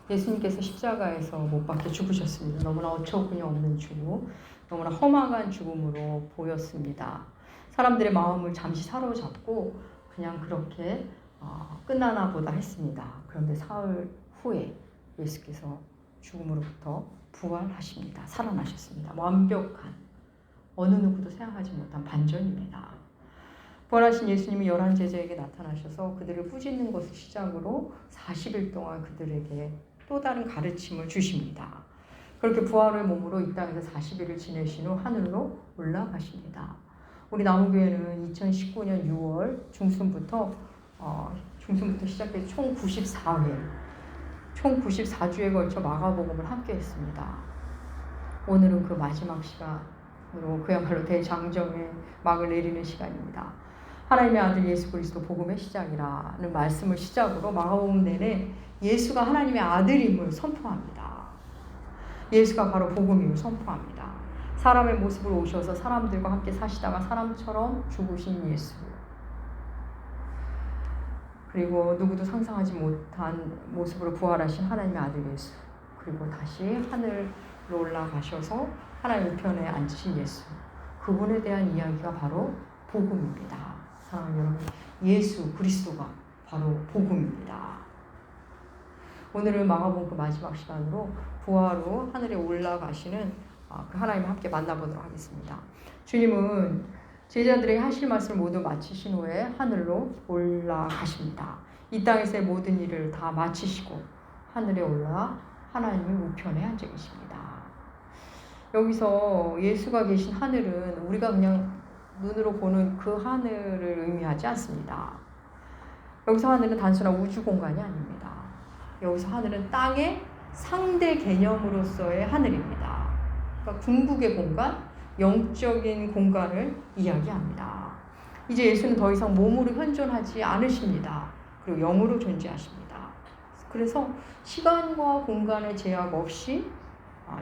예수님께서 십자가에서 못 박혀 죽으셨습니다. 너무나 어처구니 없는 죽음, 너무나 험악한 죽음으로 보였습니다. 사람들의 마음을 잠시 사로잡고 그냥 그렇게 끝나나 보다 했습니다. 그런데 사흘 후에 예수께서 죽음으로부터 부활하십니다. 살아나셨습니다. 완벽한, 어느 누구도 생각하지 못한 반전입니다. 부활하신 예수님이 11 제자에게 나타나셔서 그들을 꾸짖는 것을 시작으로 40일 동안 그들에게 또 다른 가르침을 주십니다. 그렇게 부활의 몸으로 이 땅에서 40일을 지내신 후 하늘로 올라가십니다. 우리 나무교회는 2019년 6월 중순부터 시작해서 총 94회, 총 94주에 걸쳐 마가복음을 함께 했습니다. 오늘은 그 마지막 시간으로 그야말로 대장정의 막을 내리는 시간입니다. 하나님의 아들 예수 그리스도 복음의 시작이라는 말씀을 시작으로 마가복음 내내 예수가 하나님의 아들임을 선포합니다. 예수가 바로 복음임을 선포합니다. 사람의 모습으로 오셔서 사람들과 함께 사시다가 사람처럼 죽으신 예수, 그리고 누구도 상상하지 못한 모습으로 부활하신 하나님의 아들 예수, 그리고 다시 하늘로 올라가셔서 하나님 우편에 앉으신 예수, 그분에 대한 이야기가 바로 복음입니다. 사랑하는 여러분, 예수 그리스도가 바로 복음입니다. 오늘은 마가복음 그 마지막 시간으로 부활 후 하늘에 올라가시는 그 하나님을 함께 만나보도록 하겠습니다. 주님은 제자들에게 하실 말씀을 모두 마치신 후에 하늘로 올라가십니다. 이 땅에서의 모든 일을 다 마치시고 하늘에 올라 하나님의 우편에 앉아 계십니다. 여기서 예수가 계신 하늘은 우리가 그냥 눈으로 보는 그 하늘을 의미하지 않습니다. 여기서 하늘은 단순한 우주 공간이 아닙니다. 여기서 하늘은 땅의 상대 개념으로서의 하늘입니다. 그러니까 궁극의 공간, 영적인 공간을 이야기합니다. 이제 예수는 더 이상 몸으로 현존하지 않으십니다. 그리고 영으로 존재하십니다. 그래서 시간과 공간의 제약 없이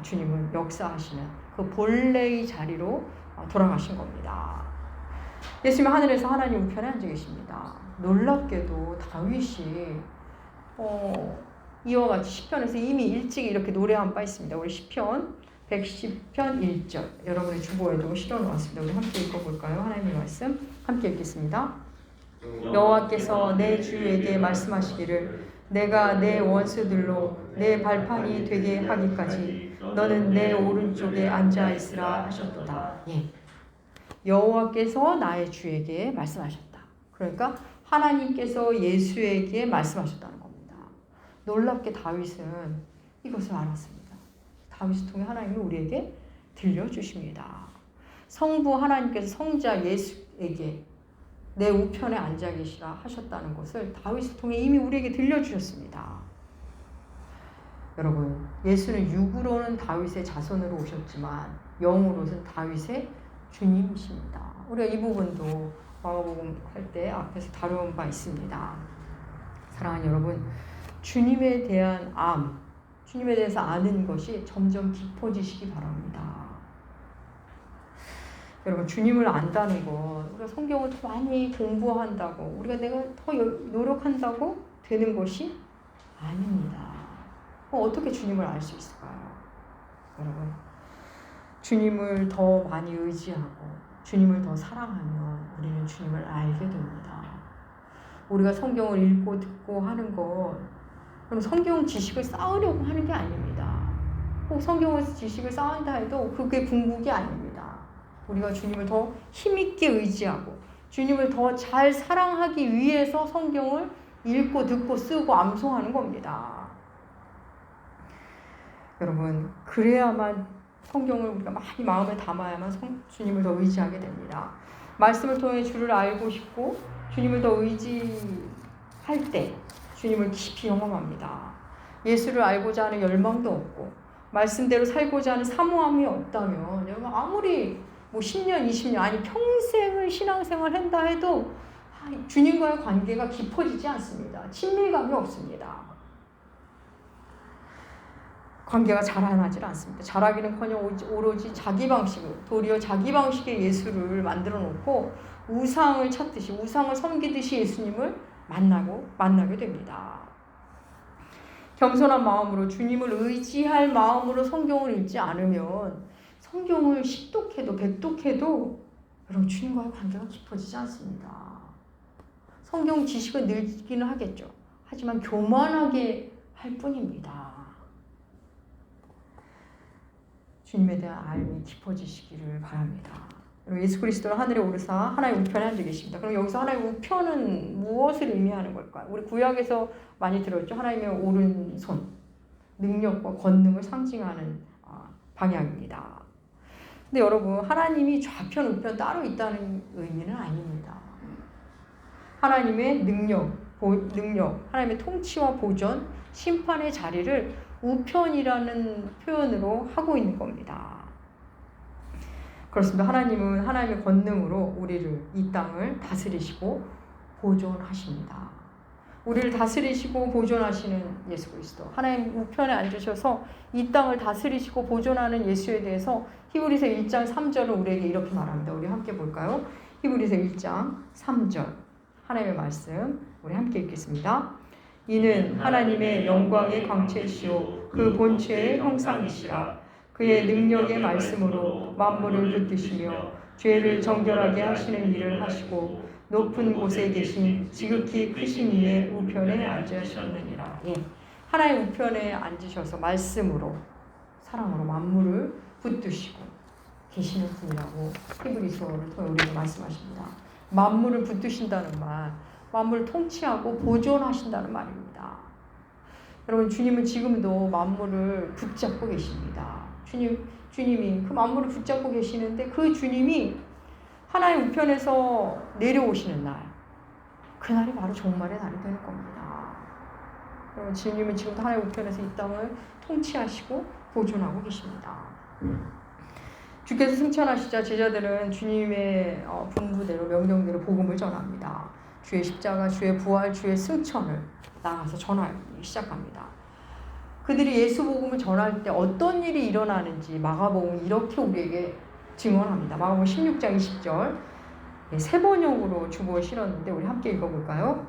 주님은 역사하시는 그 본래의 자리로 돌아가신 겁니다. 예수님은 하늘에서 하나님 우편에 앉아 계십니다. 놀랍게도 다윗이 이와 같이 시편에서 이미 일찍 이렇게 노래한 바 있습니다. 우리 시편 110편 1절, 여러분의 주보에도 실어놓았습니다. 우리 함께 읽어볼까요? 하나님의 말씀 함께 읽겠습니다. 여호와께서 내 주에게 말씀하시기를 내가 내 원수들로 내 발판이 되게 하기까지 너는 내 오른쪽에 앉아 있으라 하셨도다. 예. 여호와께서 나의 주에게 말씀하셨다. 그러니까 하나님께서 예수에게 말씀하셨다는 겁니다. 놀랍게 다윗은 이것을 알았습니다. 다윗을 통해 하나님이 우리에게 들려주십니다. 성부 하나님께서 성자 예수에게 내 우편에 앉아 계시라 하셨다는 것을 다윗을 통해 이미 우리에게 들려주셨습니다. 여러분, 예수는 육으로는 다윗의 자손으로 오셨지만 영으로는 다윗의 주님이십니다. 우리가 이 부분도 마가복음 할 때 앞에서 다룬 바 있습니다. 사랑하는 여러분, 주님에 대한 주님에 대해서 아는 것이 점점 깊어지시기 바랍니다. 여러분, 주님을 안다는 것, 우리가 성경을 더 많이 공부한다고, 내가 더 노력한다고 되는 것이 아닙니다. 어떻게 주님을 알 수 있을까요? 여러분, 주님을 더 많이 의지하고 주님을 더 사랑하면 우리는 주님을 알게 됩니다. 우리가 성경을 읽고 듣고 하는 것, 그럼 성경 지식을 쌓으려고 하는 게 아닙니다. 꼭 성경을 지식을 쌓은다 해도 그게 궁극이 아닙니다. 우리가 주님을 더 힘있게 의지하고 주님을 더 잘 사랑하기 위해서 성경을 읽고 듣고 쓰고 암송하는 겁니다. 여러분, 그래야만 성경을 우리가 많이 마음에 담아야만 주님을 더 의지하게 됩니다. 말씀을 통해 주를 알고 싶고 주님을 더 의지할 때 주님을 깊이 영험합니다. 예수를 알고자 하는 열망도 없고 말씀대로 살고자 하는 사모함이 없다면 여러분, 아무리 10년, 20년, 아니 평생을 신앙생활 한다 해도 주님과의 관계가 깊어지지 않습니다. 친밀감이 없습니다. 관계가 자라나질 않습니다. 자라기는커녕 오로지 자기 방식으로, 도리어 자기 방식의 예수를 만들어 놓고 우상을 찾듯이, 우상을 섬기듯이 예수님을 만나게 됩니다. 겸손한 마음으로 주님을 의지할 마음으로 성경을 읽지 않으면 성경을 식독해도 백독해도 여러분 주님과의 관계가 깊어지지 않습니다. 성경 지식은 늘기는 하겠죠. 하지만 교만하게 할 뿐입니다. 주님에 대한 알미 깊어지시기를 바랍니다. 예수 그리스도는 하늘에 오르사 하나님의 우편에 앉아 계십니다. 그럼 여기서 하나님의 우편은 무엇을 의미하는 걸까요? 우리 구약에서 많이 들었죠. 하나님의 오른손, 능력과 권능을 상징하는 방향입니다. 근데 여러분 하나님이 좌편, 우편 따로 있다는 의미는 아닙니다. 하나님의 능력, 하나님의 통치와 보전, 심판의 자리를 우편이라는 표현으로 하고 있는 겁니다. 그렇습니다. 하나님은 하나님의 권능으로 우리를 이 땅을 다스리시고 보존하십니다. 우리를 다스리시고 보존하시는 예수 그리스도, 하나님 우편에 앉으셔서 이 땅을 다스리시고 보존하는 예수에 대해서 히브리서 1장 3절은 우리에게 이렇게 말합니다. 우리 함께 볼까요? 히브리서 1장 3절 하나님의 말씀 우리 함께 읽겠습니다. 이는 하나님의 영광의 광채시오 그 본체의 형상이시라. 그의 능력의 말씀으로 만물을 붙드시며 죄를 정결하게 하시는 일을 하시고 높은 곳에 계신 지극히 크신 이의 우편에 앉으셨느니라. 예. 하나의 우편에 앉으셔서 말씀으로 사랑으로 만물을 붙드시고 계시는 분이라고 히브리서를 통해 우리에게 말씀하십니다. 만물을 붙드신다는 말, 만물을 통치하고 보존하신다는 말입니다. 여러분 주님은 지금도 만물을 붙잡고 계십니다. 주님이 그 만물을 붙잡고 계시는데 그 주님이 하나의 우편에서 내려오시는 날, 그날이 바로 종말의 날이 되는 겁니다. 여러분 주님은 지금도 하나의 우편에서 이 땅을 통치하시고 보존하고 계십니다. 주께서 승천하시자 제자들은 주님의 분부대로 명령대로 복음을 전합니다. 주의 십자가, 주의 부활, 주의 승천을 나가서 전하기 시작합니다. 그들이 예수 복음을 전할 때 어떤 일이 일어나는지 마가복음은 이렇게 우리에게 증언합니다. 마가복음 16장 20절 세 번역으로 주보에 실었는데 우리 함께 읽어볼까요?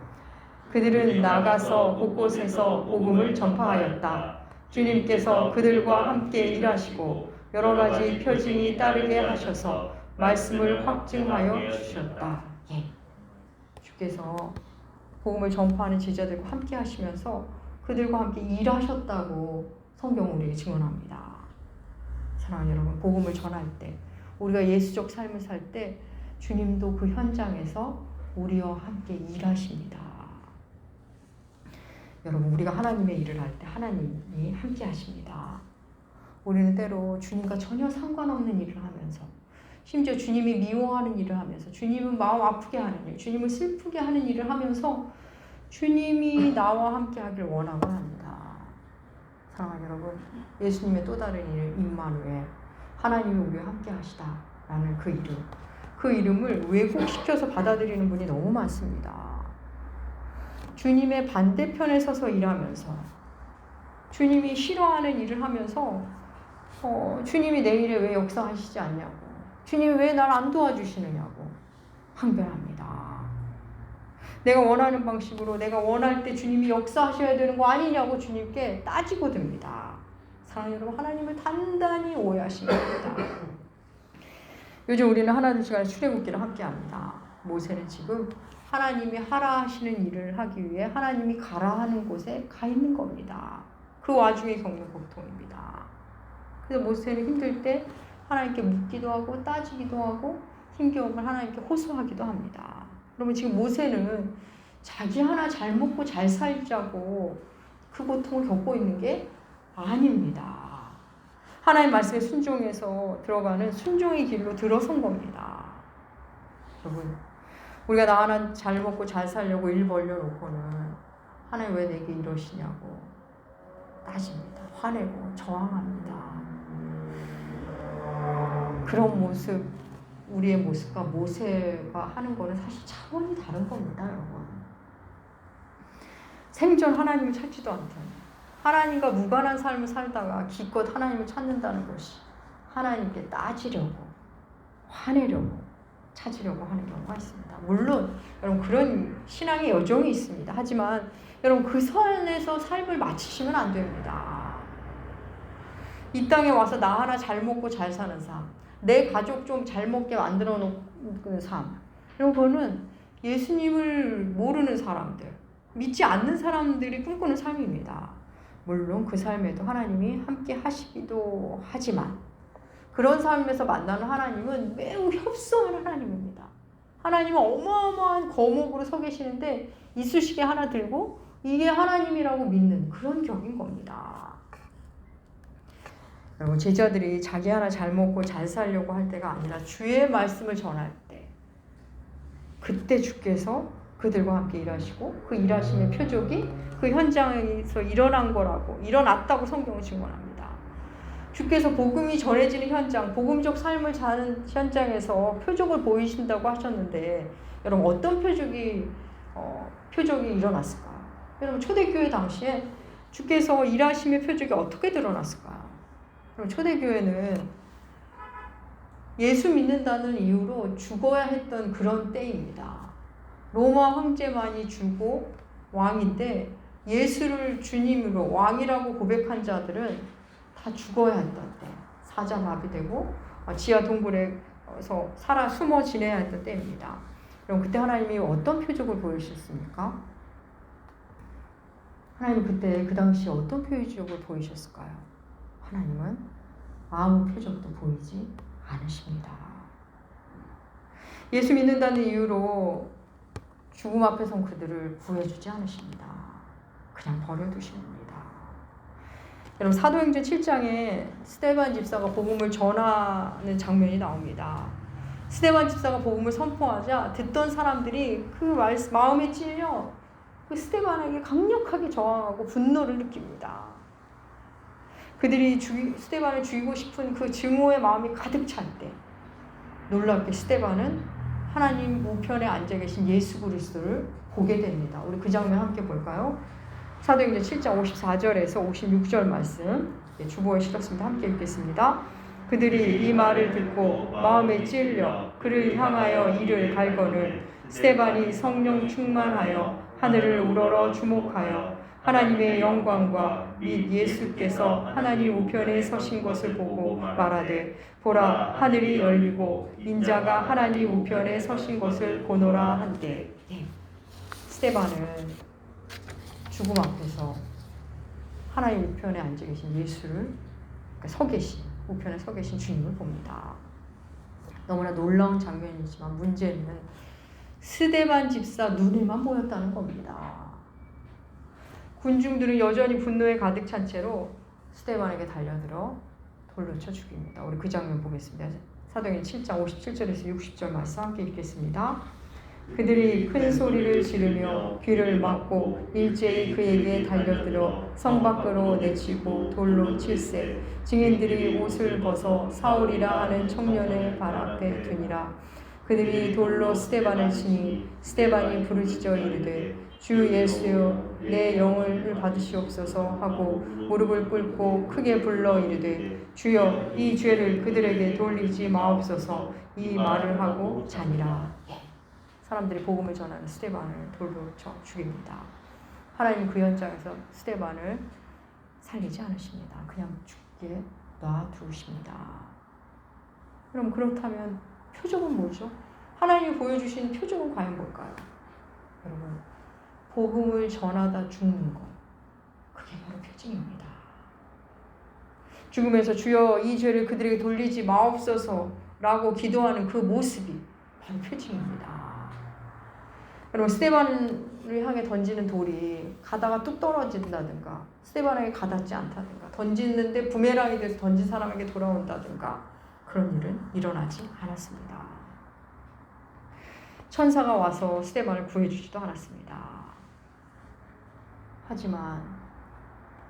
그들은 나가서 곳곳에서 복음을 전파하였다. 주님께서 그들과 함께 일하시고 여러 가지 표징이 따르게 하셔서 말씀을 확증하여 주셨다. 예. 주께서 복음을 전파하는 제자들과 함께 하시면서 그들과 함께 일하셨다고 성경은 우리에게 증언합니다. 사랑하는 여러분, 복음을 전할 때, 우리가 예수적 삶을 살 때 주님도 그 현장에서 우리와 함께 일하십니다. 여러분, 우리가 하나님의 일을 할 때 하나님이 함께 하십니다. 우리는 때로 주님과 전혀 상관없는 일을 하면서, 심지어 주님이 미워하는 일을 하면서, 주님은 마음 아프게 하는 일, 주님을 슬프게 하는 일을 하면서 주님이 나와 함께 하길 원하곤 합니다. 사랑하는 여러분, 예수님의 또 다른 이름 임마누엘, 하나님이 우리와 함께 하시다라는 그 이름을 왜곡시켜서 받아들이는 분이 너무 많습니다. 주님의 반대편에 서서 일하면서 주님이 싫어하는 일을 하면서 주님이 내 일에 왜 역사하시지 않냐고, 주님이 왜 날 안 도와주시느냐고 항변합니다. 내가 원하는 방식으로 내가 원할 때 주님이 역사하셔야 되는 거 아니냐고 주님께 따지고 듭니다. 사랑하는 여러분, 하나님을 단단히 오해하신 겁니다. 요즘 우리는 하나님 시간에 출애굽기를 함께합니다. 모세는 지금 하나님이 하라 하시는 일을 하기 위해 하나님이 가라 하는 곳에 가 있는 겁니다. 그 와중에 겪는 고통입니다. 그래서 모세는 힘들 때 하나님께 묻기도 하고 따지기도 하고 힘겨움을 하나님께 호소하기도 합니다. 그러면 지금 모세는 자기 하나 잘 먹고 잘 살자고 그 고통을 겪고 있는 게 아닙니다. 하나님 말씀에 순종해서 들어가는 순종의 길로 들어선 겁니다. 여러분, 우리가 나 하나 잘 먹고 잘 살려고 일 벌려놓고는 하나님 왜 내게 이러시냐고 따집니다. 화내고 저항합니다. 그런 모습, 우리의 모습과 모세가 하는 거는 사실 차원이 다른 겁니다, 여러분. 생전 하나님을 찾지도 않던, 하나님과 무관한 삶을 살다가 기껏 하나님을 찾는다는 것이 하나님께 따지려고, 화내려고, 찾으려고 하는 경우가 있습니다. 물론 여러분 그런 신앙의 여정이 있습니다. 하지만 여러분 그 선에서 삶을 마치시면 안 됩니다. 이 땅에 와서 나 하나 잘 먹고 잘 사는 삶, 내 가족 좀 잘 먹게 만들어 놓는 삶, 이런 거는 예수님을 모르는 사람들, 믿지 않는 사람들이 꿈꾸는 삶입니다. 물론 그 삶에도 하나님이 함께 하시기도 하지만 그런 삶에서 만나는 하나님은 매우 협소한 하나님입니다. 하나님은 어마어마한 거목으로 서 계시는데 이쑤시개 하나 들고 이게 하나님이라고 믿는 그런 격인 겁니다. 여러분 제자들이 자기 하나 잘 먹고 잘 살려고 할 때가 아니라 주의 말씀을 전할 때 그때 주께서 그들과 함께 일하시고 그 일하심의 표적이 그 현장에서 일어난 거라고 일어났다고 성경은 증언합니다. 주께서 복음이 전해지는 현장, 복음적 삶을 사는 현장에서 표적을 보이신다고 하셨는데 여러분 어떤 표적이 일어났을까요? 여러분 초대교회 당시에 주께서 일하심의 표적이 어떻게 드러났을까요? 여러분 초대교회는 예수 믿는다는 이유로 죽어야 했던 그런 때입니다. 로마 황제만이 주고 왕인데 예수를 주님으로 왕이라고 고백한 자들은 다 죽어야 했던 때, 사자마비되고 지하 동굴에서 숨어 지내야 했던 때입니다. 그럼 그때 하나님이 어떤 표적을 보이셨습니까? 하나님 그때 그 당시에 어떤 표적을 보이셨을까요? 하나님은 아무 표적도 보이지 않으십니다. 예수 믿는다는 이유로 죽음 앞에 선 그들을 구해주지 않으십니다. 그냥 버려두십니다. 여러분 사도행전 7장에 스데반 집사가 복음을 전하는 장면이 나옵니다. 스데반 집사가 복음을 선포하자 듣던 사람들이 그 마음에 찔려 그 스데반에게 강력하게 저항하고 분노를 느낍니다. 그들이 스데반을 죽이고 싶은 그 증오의 마음이 가득 찰 때 놀랍게 스데반은 하나님 우편에 앉아 계신 예수 그리스도를 보게 됩니다. 우리 그 장면 함께 볼까요? 사도행전 7장 54절에서 56절 말씀 주보에 실었습니다. 함께 읽겠습니다. 그들이 이 말을 듣고 마음에 찔려 그를 향하여 이를 갈거늘 스데반이 성령 충만하여 하늘을 우러러 주목하여 하나님의 영광과 및 예수께서 하나님 우편에 서신 것을 보고 말하되 보라 하늘이 열리고 인자가 하나님 우편에 서신 것을 보노라 한대. 스데반은 죽음 앞에서 하나님 우편에 앉아 계신 예수를 우편에 서 계신 주님을 봅니다. 너무나 놀라운 장면이지만 문제는 스데반 집사 눈에만 보였다는 겁니다. 군중들은 여전히 분노에 가득 찬 채로 스데반에게 달려들어 돌로 쳐 죽입니다. 우리 그 장면 보겠습니다. 사도행전 7장 57절에서 60절 말씀 함께 읽겠습니다. 그들이 큰 소리를 지르며 귀를 막고 일제히 그에게 달려들어 성 밖으로 내치고 돌로 칠세 증인들이 옷을 벗어 사울이라 하는 청년의 발 앞에 두니라. 그들이 돌로 스데반을 치니 스데반이 부르짖어 이르되 주 예수여 내 영을 받으시옵소서 하고 무릎을 꿇고 크게 불러 이르되 주여 이 죄를 그들에게 돌리지 마옵소서 이 말을 하고 자니라. 사람들이 복음을 전하는 스데반을 돌로 쳐 죽입니다. 하나님 그 현장에서 스데반을 살리지 않으십니다. 그냥 죽게 놔두십니다. 그럼 그렇다면 표적은 뭐죠? 하나님이 보여주신 표적은 과연 뭘까요? 여러분 복음을 전하다 죽는 것 그게 바로 표징입니다. 죽으면서 주여 이 죄를 그들에게 돌리지 마옵소서 라고 기도하는 그 모습이 바로 표징입니다. 여러분 스데반을 향해 던지는 돌이 가다가 뚝 떨어진다든가 스데반에게 가닿지 않다든가 던지는데 부메랑이 돼서 던진 사람에게 돌아온다든가 그런 일은 일어나지 않았습니다. 천사가 와서 스데반을 구해주지도 않았습니다. 하지만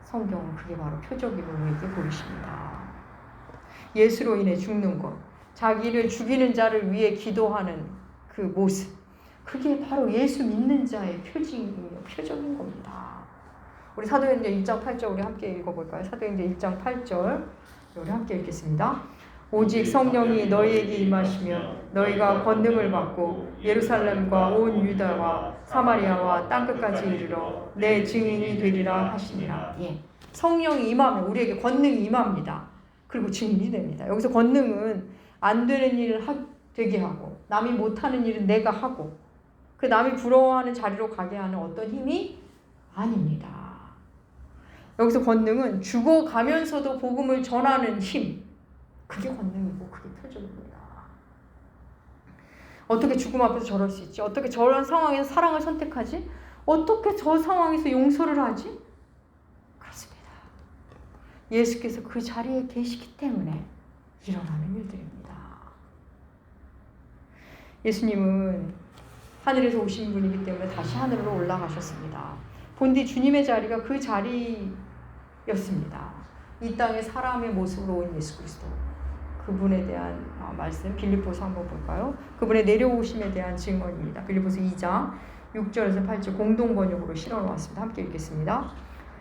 성경은 그게 바로 표적임을 우리에게 보이십니다. 예수로 인해 죽는 것, 자기를 죽이는 자를 위해 기도하는 그 모습, 그게 바로 예수 믿는 자의 표적인 겁니다. 우리 사도행전 1장 8절 우리 함께 읽어볼까요? 사도행전 1장 8절 우리 함께 읽겠습니다. 오직 성령이 너희에게 임하시면 너희가 권능을 받고 예루살렘과 온 유다와 사마리아와 땅끝까지 이르러 내 증인이 되리라 하시니라. 예. 성령이 임하면 우리에게 권능이 임합니다. 그리고 증인이 됩니다. 여기서 권능은 안 되는 일을 되게 하고 남이 못하는 일은 내가 하고 그 남이 부러워하는 자리로 가게 하는 어떤 힘이 아닙니다. 여기서 권능은 죽어가면서도 복음을 전하는 힘, 그게 권능이고 그게 표적입니다. 어떻게 죽음 앞에서 저럴 수 있지? 어떻게 저런 상황에서 사랑을 선택하지? 어떻게 저 상황에서 용서를 하지? 그렇습니다. 예수께서 그 자리에 계시기 때문에 일어나는 일들입니다. 예수님은 하늘에서 오신 분이기 때문에 다시 하늘로 올라가셨습니다. 본디 주님의 자리가 그 자리였습니다. 이 땅에 사람의 모습으로 온 예수 그리스도. 그분에 대한 말씀 빌립보서 한번 볼까요? 그분의 내려오심에 대한 증언입니다. 빌립보서 2장 6절에서 8절 공동 번역으로 실어 놓았습니다. 함께 읽겠습니다.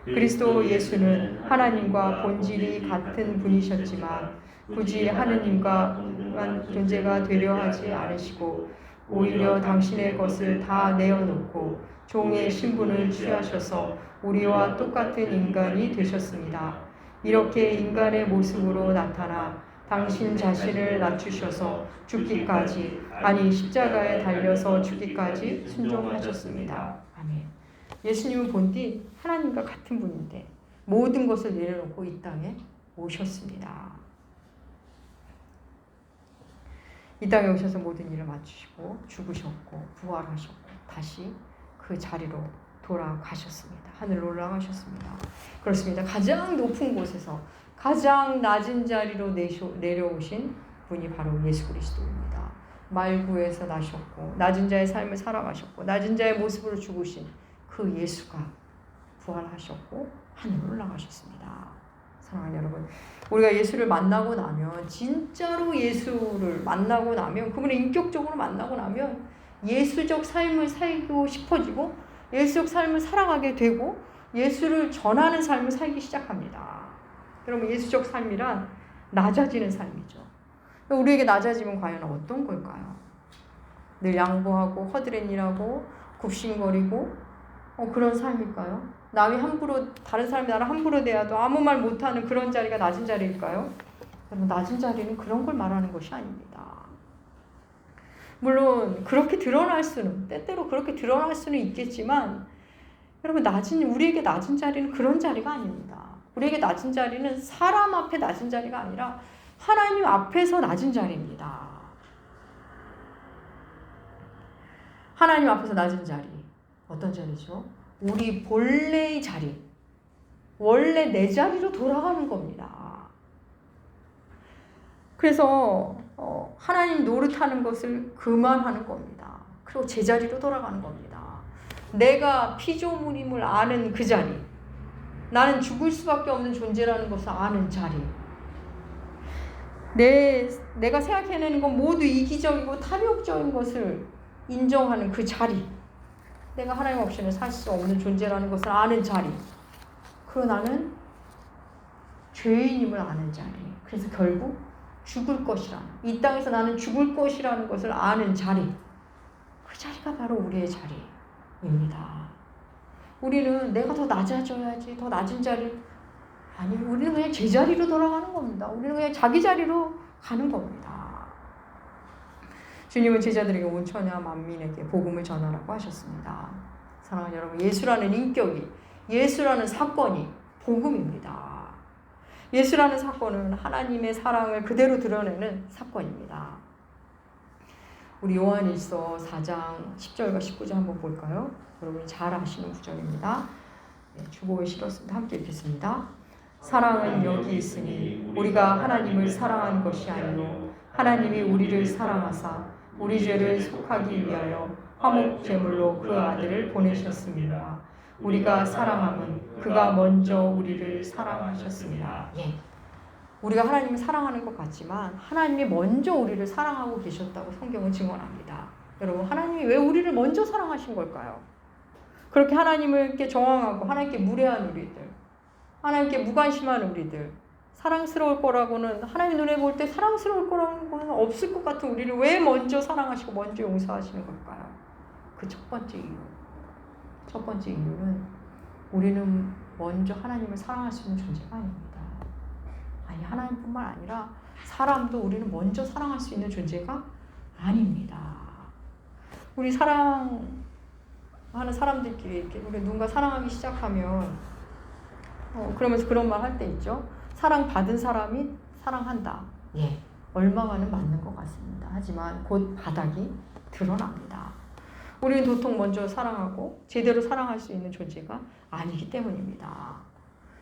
그리스도 예수는 하나님과 본질이 같은 분이셨지만 굳이 하느님과 동등한 존재가 되려 하지 않으시고 오히려 당신의 것을 다 내어놓고 종의 신분을 취하셔서 우리와 똑같은 인간이 되셨습니다. 이렇게 인간의 모습으로 나타나 당신 자신을 낮추셔서 죽기까지, 아니 십자가에 달려서 죽기까지 순종하셨습니다. 아멘. 예수님은 본디 하나님과 같은 분인데 모든 것을 내려놓고 이 땅에 오셨습니다. 이 땅에 오셔서 모든 일을 마치시고 죽으셨고 부활하셨고 다시 그 자리로 돌아가셨습니다. 하늘로 올라가셨습니다. 그렇습니다. 가장 높은 곳에서 가장 낮은 자리로 내려오신 분이 바로 예수 그리스도입니다. 말구에서 나셨고 낮은 자의 삶을 살아가셨고 낮은 자의 모습으로 죽으신 그 예수가 부활하셨고 하늘로 올라가셨습니다. 사랑하는 여러분, 우리가 예수를 만나고 나면 진짜로 예수를 만나고 나면 그분을 인격적으로 만나고 나면 예수적 삶을 살고 싶어지고 예수적 삶을 살아가게 되고 예수를 전하는 삶을 살기 시작합니다. 여러분, 예수적 삶이란 낮아지는 삶이죠. 우리에게 낮아지면 과연 어떤 걸까요? 늘 양보하고 허드렛 일하고 굽신거리고 그런 삶일까요? 남이 함부로 다른 사람이 나를 함부로 대해도 아무 말 못하는 그런 자리가 낮은 자리일까요? 여러분, 낮은 자리는 그런 걸 말하는 것이 아닙니다. 물론 그렇게 드러날 수는 때때로 그렇게 드러날 수는 있겠지만 여러분, 우리에게 낮은 자리는 그런 자리가 아닙니다. 우리에게 낮은 자리는 사람 앞에 낮은 자리가 아니라 하나님 앞에서 낮은 자리입니다. 하나님 앞에서 낮은 자리. 어떤 자리죠? 우리 본래의 자리. 원래 내 자리로 돌아가는 겁니다. 그래서 하나님 노릇하는 것을 그만하는 겁니다. 그리고 제자리로 돌아가는 겁니다. 내가 피조물임을 아는 그 자리. 나는 죽을 수밖에 없는 존재라는 것을 아는 자리. 내가 생각해내는 건 모두 이기적이고 탐욕적인 것을 인정하는 그 자리. 내가 하나님 없이는 살 수 없는 존재라는 것을 아는 자리. 그리고 나는 죄인임을 아는 자리. 그래서 결국 죽을 것이라는, 이 땅에서 나는 죽을 것이라는 것을 아는 자리. 그 자리가 바로 우리의 자리입니다. 우리는 내가 더 낮아져야지, 더 낮은 자리. 아니, 우리는 그냥 제자리로 돌아가는 겁니다. 우리는 그냥 자기 자리로 가는 겁니다. 주님은 제자들에게 온 천하 만민에게 복음을 전하라고 하셨습니다. 사랑하는 여러분, 예수라는 인격이, 예수라는 사건이 복음입니다. 예수라는 사건은 하나님의 사랑을 그대로 드러내는 사건입니다. 우리 요한일서 4장 10절과 19절 한번 볼까요? 여러분이 잘 아시는 구절입니다. 주보에 실었습니다. 함께 읽겠습니다. 사랑은 여기 있으니 우리가 하나님을 사랑한 것이 아니요 하나님이 우리를 사랑하사 우리 죄를 속하기 위하여 화목 제물로 그 아들을 보내셨습니다. 우리가 사랑함은 그가 먼저 우리를 사랑하셨습니다. 예. 우리가 하나님을 사랑하는 것 같지만 하나님이 먼저 우리를 사랑하고 계셨다고 성경은 증언합니다. 여러분, 하나님이 왜 우리를 먼저 사랑하신 걸까요? 그렇게 하나님께 저항하고 하나님께 무례한 우리들, 하나님께 무관심한 우리들, 사랑스러울 거라고는, 하나님 눈에 볼 때 사랑스러울 거라는 건 없을 것 같은 우리를 왜 먼저 사랑하시고 먼저 용서하시는 걸까요? 그 첫 번째 이유. 첫 번째 이유는 우리는 먼저 하나님을 사랑할 수 있는 존재가 아닙니다. 아니, 하나님뿐만 아니라 사람도 우리는 먼저 사랑할 수 있는 존재가 아닙니다. 우리 사랑하는 사람들끼리 이렇게 우리 누군가 사랑하기 시작하면 그러면서 그런 말 할 때 있죠. 사랑받은 사람이 사랑한다. 예, 얼마만은 맞는 것 같습니다. 하지만 곧 바닥이 드러납니다. 우리는 도통 먼저 사랑하고 제대로 사랑할 수 있는 존재가 아니기 때문입니다.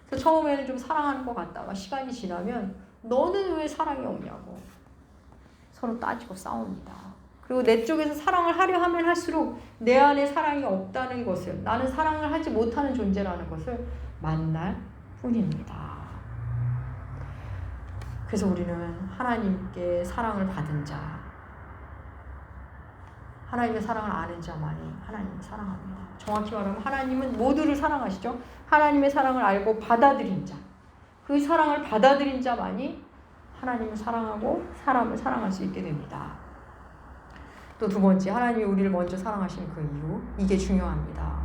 그래서 처음에는 좀 사랑하는 것 같다가 시간이 지나면 너는 왜 사랑이 없냐고 서로 따지고 싸웁니다. 그리고 내 쪽에서 사랑을 하려 하면 할수록 내 안에 사랑이 없다는 것을, 나는 사랑을 하지 못하는 존재라는 것을 만날 뿐입니다. 그래서 우리는 하나님께 사랑을 받은 자, 하나님의 사랑을 아는 자만이 하나님을 사랑합니다. 정확히 말하면 하나님은 모두를 사랑하시죠. 하나님의 사랑을 알고 받아들인 자, 그 사랑을 받아들인 자만이 하나님을 사랑하고 사람을 사랑할 수 있게 됩니다. 또 두 번째, 하나님이 우리를 먼저 사랑하시는 그 이유, 이게 중요합니다.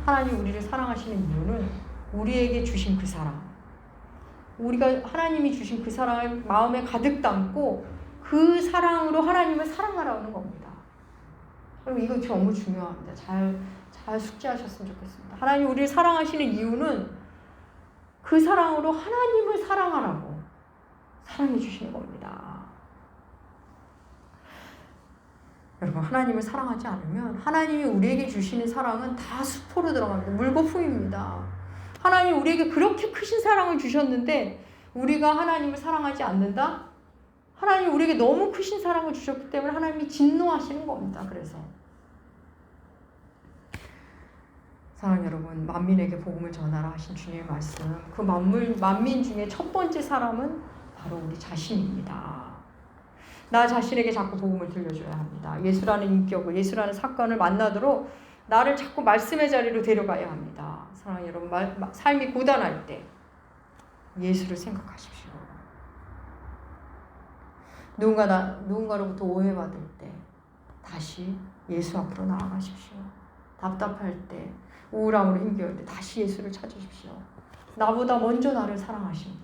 하나님이 우리를 사랑하시는 이유는 우리에게 주신 그 사랑, 우리가 하나님이 주신 그 사랑을 마음에 가득 담고 그 사랑으로 하나님을 사랑하라는 겁니다. 그리고 이거 너무 중요합니다. 잘 숙지하셨으면 좋겠습니다. 하나님이 우리를 사랑하시는 이유는 그 사랑으로 하나님을 사랑하라고 사랑해 주시는 겁니다. 여러분, 하나님을 사랑하지 않으면 하나님이 우리에게 주시는 사랑은 다 수포로 들어갑니다. 물거품입니다. 하나님이 우리에게 그렇게 크신 사랑을 주셨는데 우리가 하나님을 사랑하지 않는다? 하나님이 우리에게 너무 크신 사랑을 주셨기 때문에 하나님이 진노하시는 겁니다. 그래서 사랑 여러분, 만민에게 복음을 전하라 하신 주님의 말씀, 그 만민 중에 첫 번째 사람은 바로 우리 자신입니다. 나 자신에게 자꾸 복음을 들려줘야 합니다. 예수라는 인격을, 예수라는 사건을 만나도록 나를 자꾸 말씀의 자리로 데려가야 합니다. 사랑하는 여러분, 삶이 고단할 때 예수를 생각하십시오. 누군가로부터 오해받을 때 다시 예수 앞으로 나아가십시오. 답답할 때, 우울함으로 힘겨울 때 다시 예수를 찾으십시오. 나보다 먼저 나를 사랑하신 분,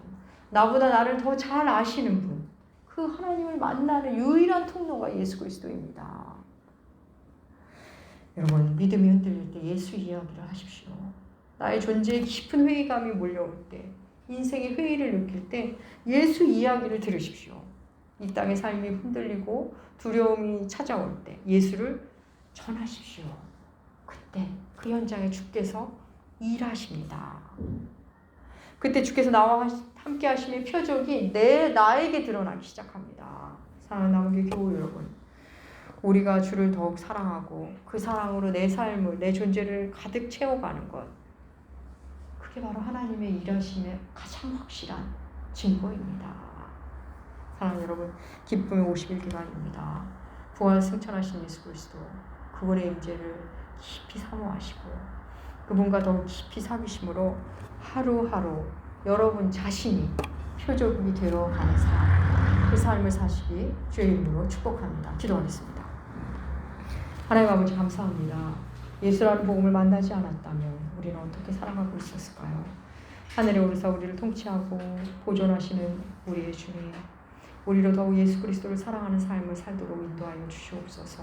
나보다 나를 더 잘 아시는 분, 그 하나님을 만나는 유일한 통로가 예수 그리스도입니다. 여러분, 믿음이 흔들릴 때 예수 이야기를 하십시오. 나의 존재에 깊은 회의감이 몰려올 때, 인생의 회의를 느낄 때 예수 이야기를 들으십시오. 이 땅의 삶이 흔들리고 두려움이 찾아올 때 예수를 전하십시오. 그때 그 현장에 주께서 일하십니다. 그때 주께서 나와 함께 하심의 표적이 나에게 드러나기 시작합니다. 사랑하는 남은교회 교우 여러분, 우리가 주를 더욱 사랑하고 그 사랑으로 내 삶을, 내 존재를 가득 채워가는 것, 그게 바로 하나님의 일하심의 가장 확실한 증거입니다. 사랑하는 여러분, 기쁨의 50일 기간입니다. 부활 승천하신 예수 그리스도, 그분의 임재를 깊이 사모하시고 그분과 더욱 깊이 사귀심으로 하루하루 여러분 자신이 표적이 되어가는 삶, 그 삶을 사시기 주의 이름으로 축복합니다. 기도하겠습니다. 하나님 아버지, 감사합니다. 예수라는 복음을 만나지 않았다면 우리는 어떻게 살아가고 있었을까요? 하늘에 오르사 우리를 통치하고 보존하시는 우리의 주님, 우리로 더욱 예수 그리스도를 사랑하는 삶을 살도록 인도하여 주시옵소서.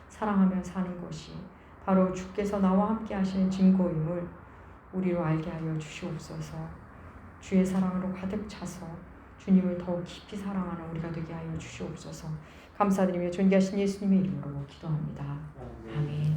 사랑하며 사는 것이 바로 주께서 나와 함께 하시는 증거임을 우리로 알게 하여 주시옵소서. 주의 사랑으로 가득 차서 주님을 더욱 깊이 사랑하는 우리가 되게 하여 주시옵소서. 감사드리며 존귀하신 예수님의 이름으로 기도합니다. 아멘.